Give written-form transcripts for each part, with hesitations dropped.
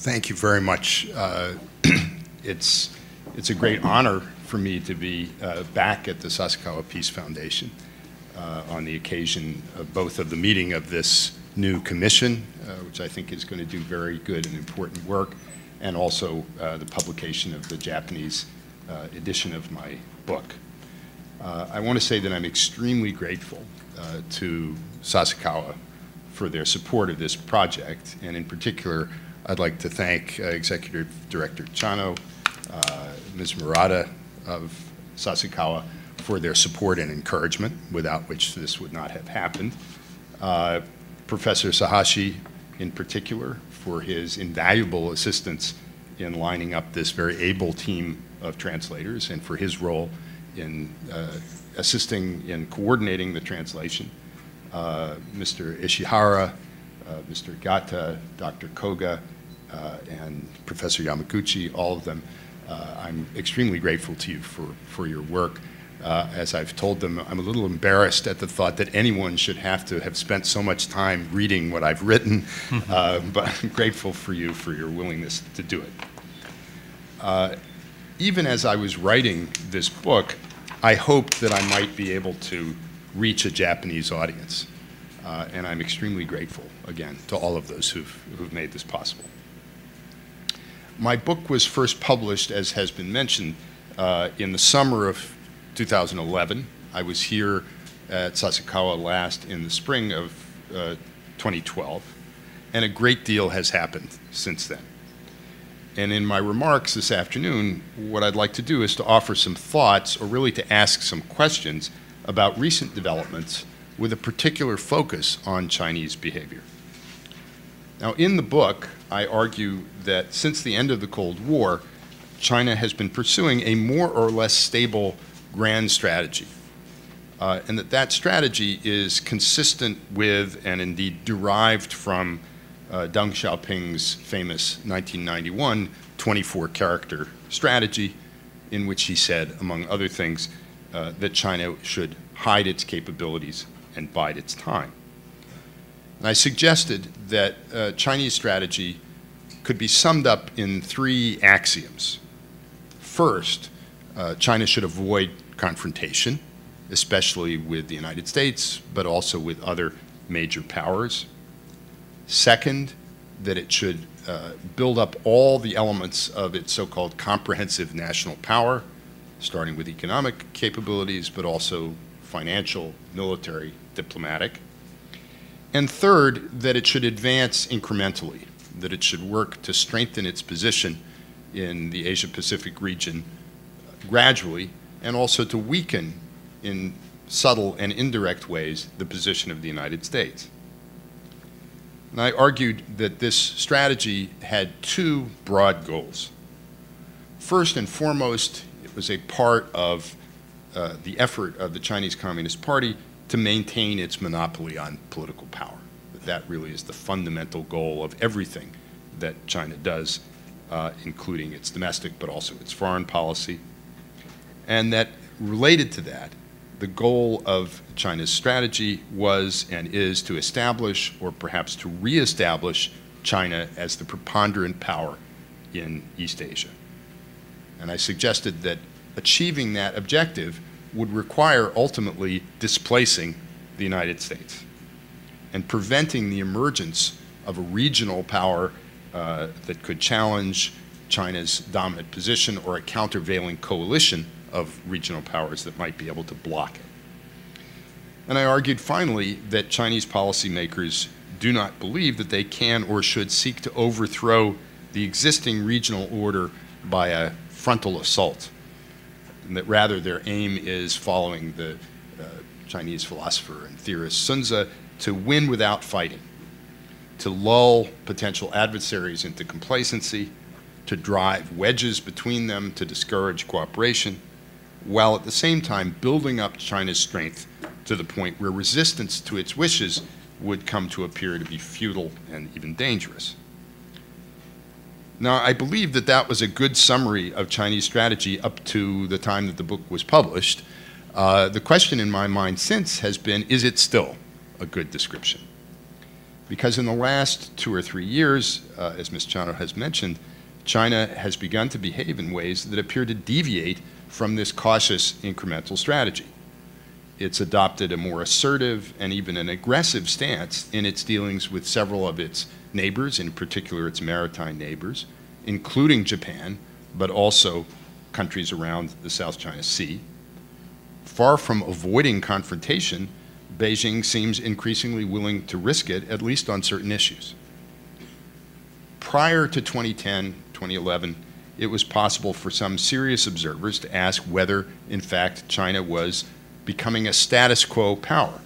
Thank you very much. It's a great honor for me to be back at the Sasakawa Peace Foundation on the occasion of both of the meeting of this new commission, which I think is going to do very good and important work, and also the publication of the Japanese edition of my book. I want to say that I'm extremely grateful to Sasakawa for their support of this project, and in particular, I'd like to thank Executive Director Chano, Ms. Murata of Sasakawa for their support and encouragement, without which this would not have happened. Professor Sahashi, in particular, for his invaluable assistance in lining up this very able team of translators and for his role in assisting in coordinating the translation. Mr. Ishihara, Mr. Gata, Dr. Koga, and Professor Yamaguchi, all of them, I'm extremely grateful to you for your work. As I've told them, I'm a little embarrassed at the thought that anyone should have to have spent so much time reading what I've written, but I'm grateful for you for your willingness to do it. Even as I was writing this book, I hoped that I might be able to reach a Japanese audience, and I'm extremely grateful, again, to all of those who've made this possible. My book was first published, as has been mentioned, in the summer of 2011. I was here at Sasakawa last in the spring of 2012, and a great deal has happened since then. And in my remarks this afternoon, what I'd like to do is to offer some thoughts, or really to ask some questions about recent developments with a particular focus on Chinese behavior. Now, in the book, I argue that since the end of the Cold War, China has been pursuing a more or less stable grand strategy, and that strategy is consistent with and indeed derived from Deng Xiaoping's famous 1991 24-character strategy, in which he said, among other things, that China should hide its capabilities and bide its time. And I suggested that Chinese strategy could be summed up in three axioms. First, China should avoid confrontation, especially with the United States, but also with other major powers. Second, that it should build up all the elements of its so-called comprehensive national power, starting with economic capabilities, but also financial, military, diplomatic. And third, that it should advance incrementally, that it should work to strengthen its position in the Asia-Pacific region gradually, and also to weaken in subtle and indirect ways the position of the United States. And I argued that this strategy had two broad goals. First and foremost, it was a part of the effort of the Chinese Communist Party to maintain its monopoly on political power. That really is the fundamental goal of everything that China does, including its domestic but also its foreign policy. And that related to that, the goal of China's strategy was and is to establish, or perhaps to reestablish, China as the preponderant power in East Asia. And I suggested that achieving that objective would require ultimately displacing the United States and preventing the emergence of a regional power that could challenge China's dominant position, or a countervailing coalition of regional powers that might be able to block it. And I argued finally that Chinese policymakers do not believe that they can or should seek to overthrow the existing regional order by a frontal assault, and that rather their aim is, following the Chinese philosopher and theorist Sun Tzu, to win without fighting, to lull potential adversaries into complacency, to drive wedges between them, to discourage cooperation, while at the same time building up China's strength to the point where resistance to its wishes would come to appear to be futile and even dangerous. Now, I believe that that was a good summary of Chinese strategy up to the time that the book was published. The question in my mind since has been, is it still a good description? Because in the last 2 or 3 years, as Ms. Chano has mentioned, China has begun to behave in ways that appear to deviate from this cautious incremental strategy. It's adopted a more assertive and even an aggressive stance in its dealings with several of its neighbors, in particular its maritime neighbors, including Japan, but also countries around the South China Sea. Far from avoiding confrontation, Beijing seems increasingly willing to risk it, at least on certain issues. Prior to 2010, 2011, it was possible for some serious observers to ask whether, in fact, China was becoming a status quo power,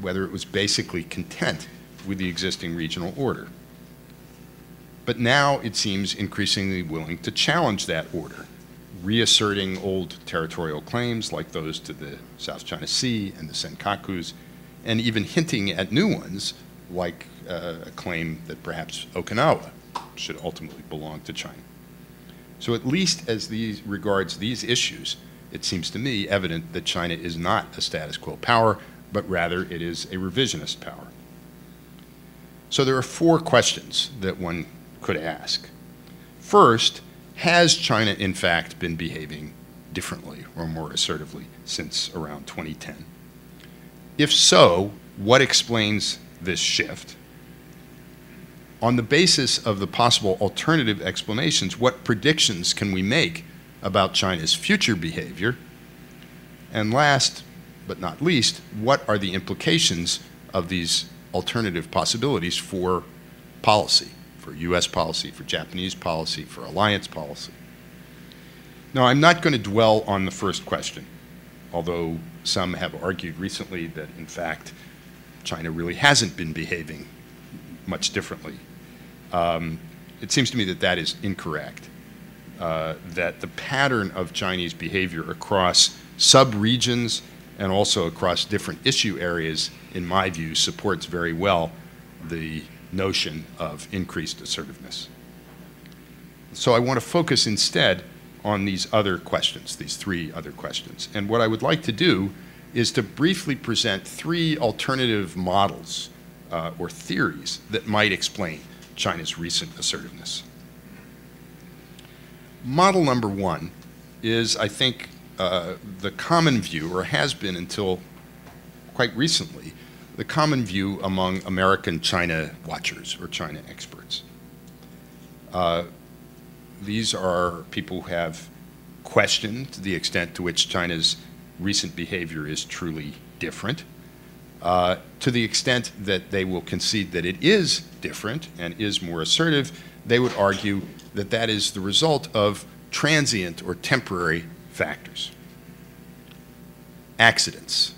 whether it was basically content with the existing regional order. But now it seems increasingly willing to challenge that order, reasserting old territorial claims like those to the South China Sea and the Senkakus, and even hinting at new ones like a claim that perhaps Okinawa should ultimately belong to China. So at least as regards these issues, it seems to me evident that China is not a status quo power, but rather it is a revisionist power. So there are 4 questions that one could ask. First, has China in fact been behaving differently or more assertively since around 2010? If so, what explains this shift? On the basis of the possible alternative explanations, what predictions can we make about China's future behavior? And last but not least, what are the implications of these alternative possibilities for policy? For U.S. policy, for Japanese policy, for alliance policy. Now, I'm not going to dwell on the first question, although some have argued recently that, in fact, China really hasn't been behaving much differently. It seems to me that that is incorrect, that the pattern of Chinese behavior across sub-regions and also across different issue areas, in my view, supports very well the notion of increased assertiveness. So I want to focus instead on these other questions, these 3 other questions. And what I would like to do is to briefly present 3 alternative models or theories that might explain China's recent assertiveness. Model number 1 is, I think, the common view, or has been until quite recently, the common view among American China watchers or China experts. These are people who have questioned the extent to which China's recent behavior is truly different, to the extent that they will concede that it is different and is more assertive. They would argue that that is the result of transient or temporary factors. Accidents,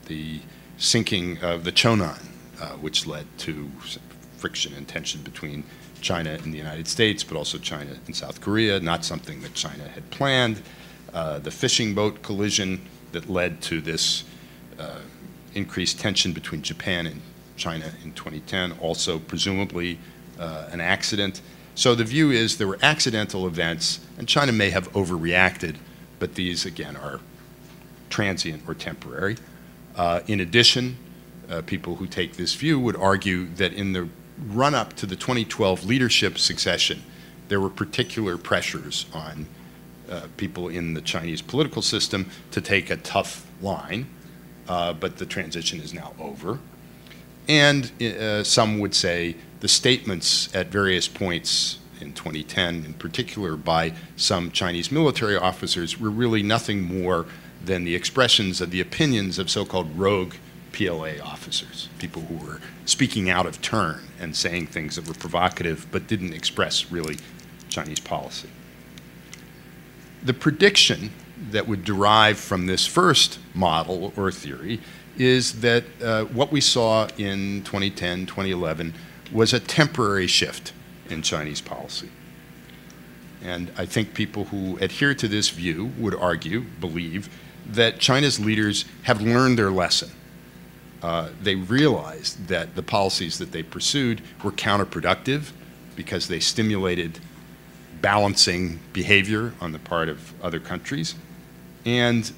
the sinking of the Chonan, which led to friction and tension between China and the United States, but also China and South Korea, not something that China had planned. The fishing boat collision that led to this increased tension between Japan and China in 2010, also presumably an accident. So the view is there were accidental events, and China may have overreacted, but these, again, are transient or temporary. In addition, people who take this view would argue that in the run-up to the 2012 leadership succession, there were particular pressures on people in the Chinese political system to take a tough line, but the transition is now over. And some would say the statements at various points in 2010, in particular by some Chinese military officers, were really nothing more than the expressions of the opinions of so-called rogue PLA officers, people who were speaking out of turn and saying things that were provocative but didn't express really Chinese policy. The prediction that would derive from this first model or theory is that what we saw in 2010, 2011 was a temporary shift in Chinese policy. And I think people who adhere to this view would argue, believe, that China's leaders have learned their lesson. They realized that the policies that they pursued were counterproductive because they stimulated balancing behavior on the part of other countries. And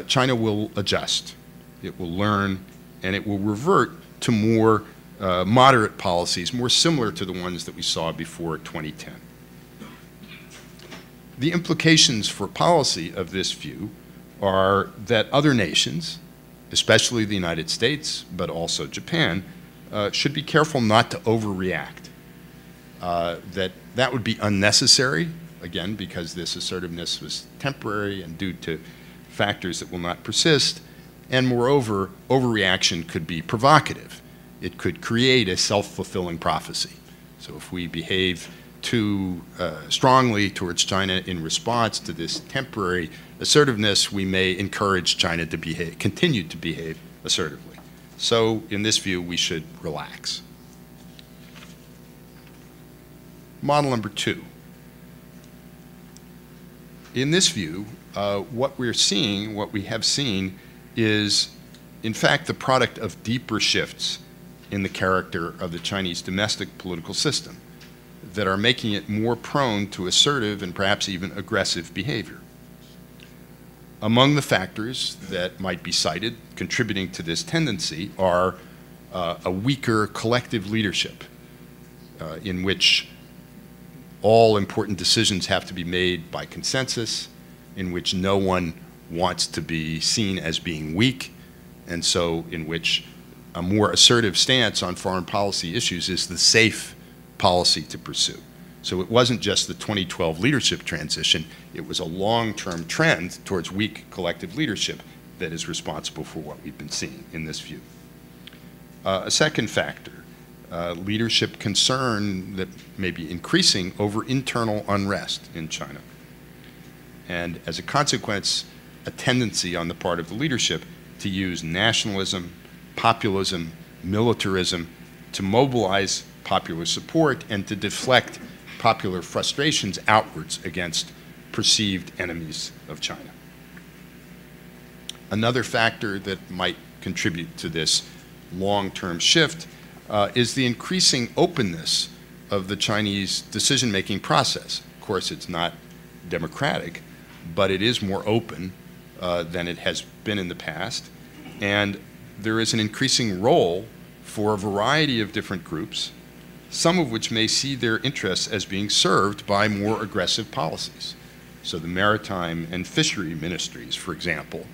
China will adjust. It will learn, and it will revert to more moderate policies more similar to the ones that we saw before 2010. The implications for policy of this view are that other nations, especially the United States, but also Japan, should be careful not to overreact. That would be unnecessary, again, because this assertiveness was temporary and due to factors that will not persist, and moreover, overreaction could be provocative. It could create a self-fulfilling prophecy. So if we behave too strongly towards China in response to this temporary assertiveness, we may encourage China to continue to behave assertively. So in this view, we should relax. Model number 2. In this view, what we have seen is, in fact, the product of deeper shifts in the character of the Chinese domestic political system that are making it more prone to assertive and perhaps even aggressive behavior. Among the factors that might be cited contributing to this tendency are a weaker collective leadership in which all important decisions have to be made by consensus, in which no one wants to be seen as being weak, and so in which a more assertive stance on foreign policy issues is the safe policy to pursue. So it wasn't just the 2012 leadership transition, it was a long-term trend towards weak collective leadership that is responsible for what we've been seeing in this view. A second factor, leadership concern that may be increasing over internal unrest in China. And as a consequence, a tendency on the part of the leadership to use nationalism, populism, militarism to mobilize popular support and to deflect popular frustrations outwards against perceived enemies of China. Another factor that might contribute to this long-term shift is the increasing openness of the Chinese decision-making process. Of course, it's not democratic, but it is more open than it has been in the past, and there is an increasing role for a variety of different groups, some of which may see their interests as being served by more aggressive policies. So the maritime and fishery ministries, for example,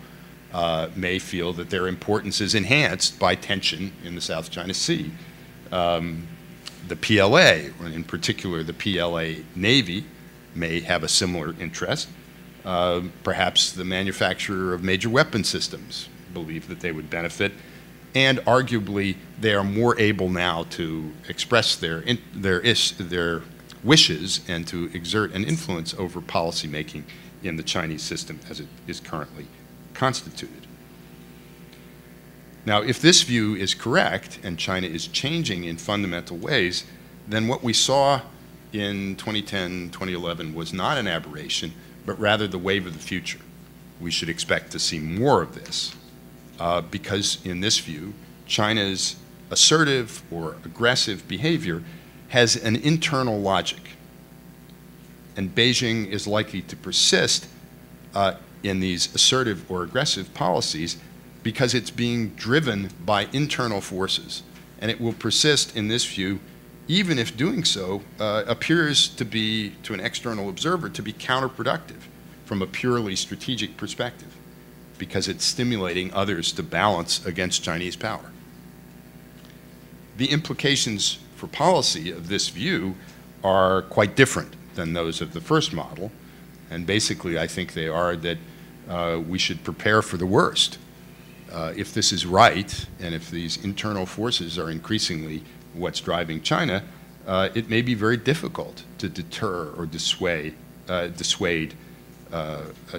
may feel that their importance is enhanced by tension in the South China Sea. The PLA, or in particular the PLA Navy, may have a similar interest. Perhaps the manufacturer of major weapon systems believe that they would benefit, and arguably they are more able now to express their wishes and to exert an influence over policy making in the Chinese system as it is currently constituted. Now, if this view is correct and China is changing in fundamental ways, then what we saw in 2010, 2011 was not an aberration, but rather the wave of the future. We should expect to see more of this because in this view, China's assertive or aggressive behavior has an internal logic. And Beijing is likely to persist in these assertive or aggressive policies because it's being driven by internal forces. And it will persist in this view even if doing so appears to be, to an external observer, to be counterproductive from a purely strategic perspective, because it's stimulating others to balance against Chinese power. The implications for policy of this view are quite different than those of the first model, and basically I think they are that we should prepare for the worst. If this is right, and if these internal forces are increasingly what's driving China, it may be very difficult to deter or dissuade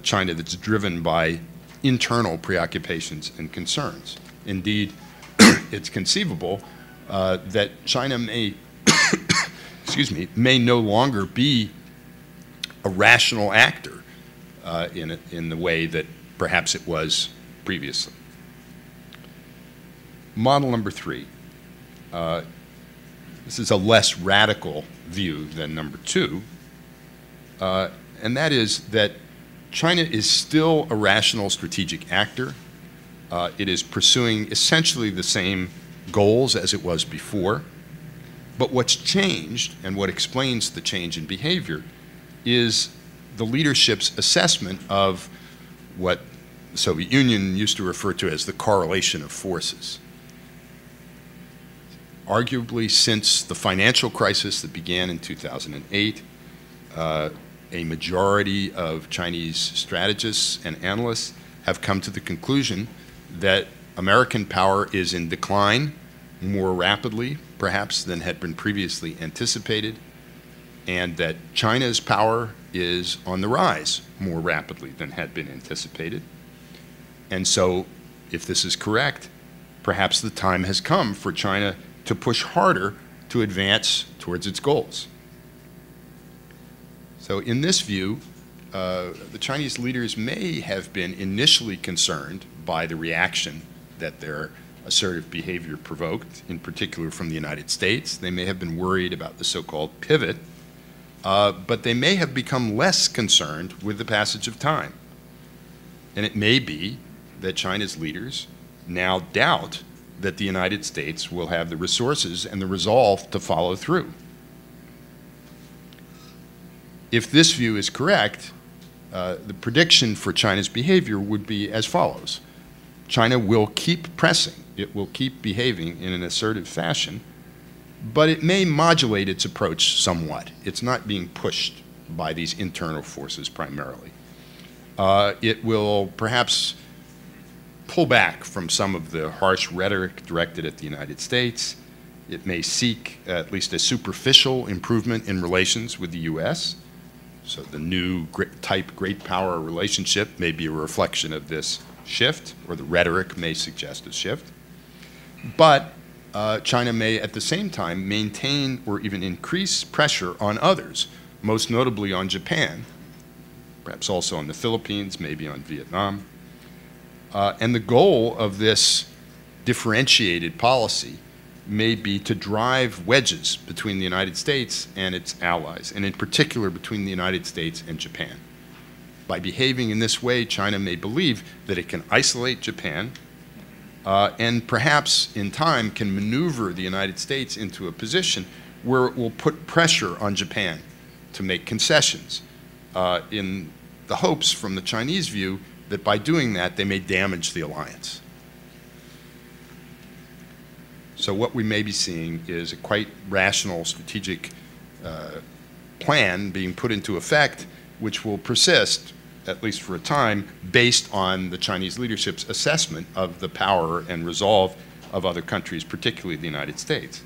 China that's driven by internal preoccupations and concerns. Indeed, it's conceivable that China may, may no longer be a rational actor in the way that perhaps it was previously. Model number 3. This is a less radical view than number 2, and that is that China is still a rational strategic actor. It is pursuing essentially the same goals as it was before. But what's changed, and what explains the change in behavior, is the leadership's assessment of what the Soviet Union used to refer to as the correlation of forces. Arguably, since the financial crisis that began in 2008, a majority of Chinese strategists and analysts have come to the conclusion that American power is in decline more rapidly, perhaps, than had been previously anticipated, and that China's power is on the rise more rapidly than had been anticipated. And so, if this is correct, perhaps the time has come for China to push harder to advance towards its goals. So in this view, the Chinese leaders may have been initially concerned by the reaction that their assertive behavior provoked, in particular from the United States. They may have been worried about the so-called pivot, but they may have become less concerned with the passage of time. And it may be that China's leaders now doubt that the United States will have the resources and the resolve to follow through. If this view is correct, the prediction for China's behavior would be as follows. China will keep pressing. It will keep behaving in an assertive fashion, but it may modulate its approach somewhat. It's not being pushed by these internal forces primarily. It will perhaps pull back from some of the harsh rhetoric directed at the United States. It may seek at least a superficial improvement in relations with the U.S. So the new type great power relationship may be a reflection of this shift, or the rhetoric may suggest a shift. But China may at the same time maintain or even increase pressure on others, most notably on Japan, perhaps also on the Philippines, maybe on Vietnam. And the goal of this differentiated policy may be to drive wedges between the United States and its allies, and in particular between the United States and Japan. By behaving in this way, China may believe that it can isolate Japan and perhaps in time can maneuver the United States into a position where it will put pressure on Japan to make concessions in the hopes from the Chinese view that by doing that they may damage the alliance. So what we may be seeing is a quite rational strategic plan being put into effect, which will persist, at least for a time, based on the Chinese leadership's assessment of the power and resolve of other countries, particularly the United States.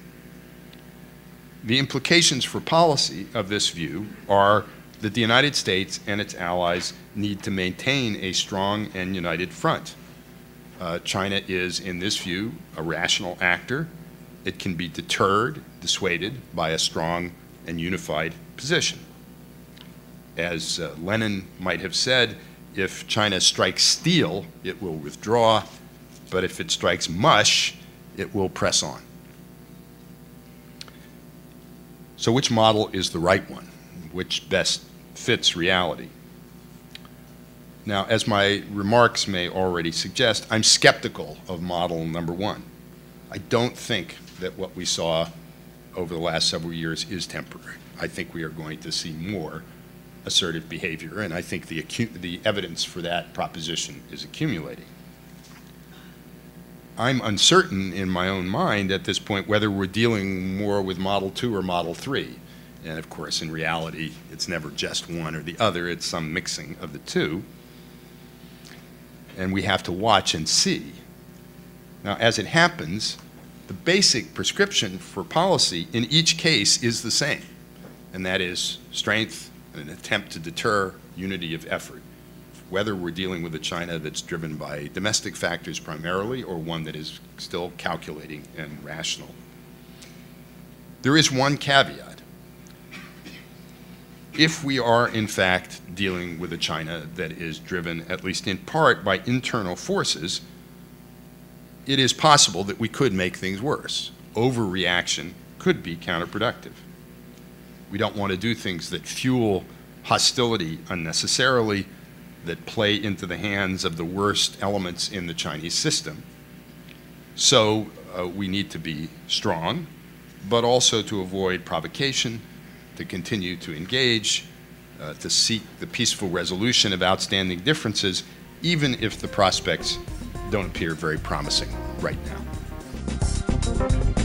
The implications for policy of this view are that the United States and its allies need to maintain a strong and united front. China is, in this view, a rational actor. It can be deterred, dissuaded by a strong and unified position. As Lenin might have said, if China strikes steel, it will withdraw, but if it strikes mush, it will press on. So which model is the right one? Which best fits reality? Now, as my remarks may already suggest, I'm skeptical of model number one. I don't think that what we saw over the last several years is temporary. I think we are going to see more assertive behavior, and I think the evidence for that proposition is accumulating. I'm uncertain in my own mind at this point whether we're dealing more with Model 2 or Model 3. And of course, in reality, it's never just one or the other. It's some mixing of the two. And we have to watch and see. Now, as it happens, the basic prescription for policy in each case is the same, and that is strength and an attempt to deter, unity of effort, whether we're dealing with a China that's driven by domestic factors primarily or one that is still calculating and rational. There is one caveat. If we are, in fact, dealing with a China that is driven, at least in part, by internal forces, it is possible that we could make things worse. Overreaction could be counterproductive. We don't want to do things that fuel hostility unnecessarily, that play into the hands of the worst elements in the Chinese system. So we need to be strong, but also to avoid provocation, to continue to engage, to seek the peaceful resolution of outstanding differences, even if the prospects don't appear very promising right now.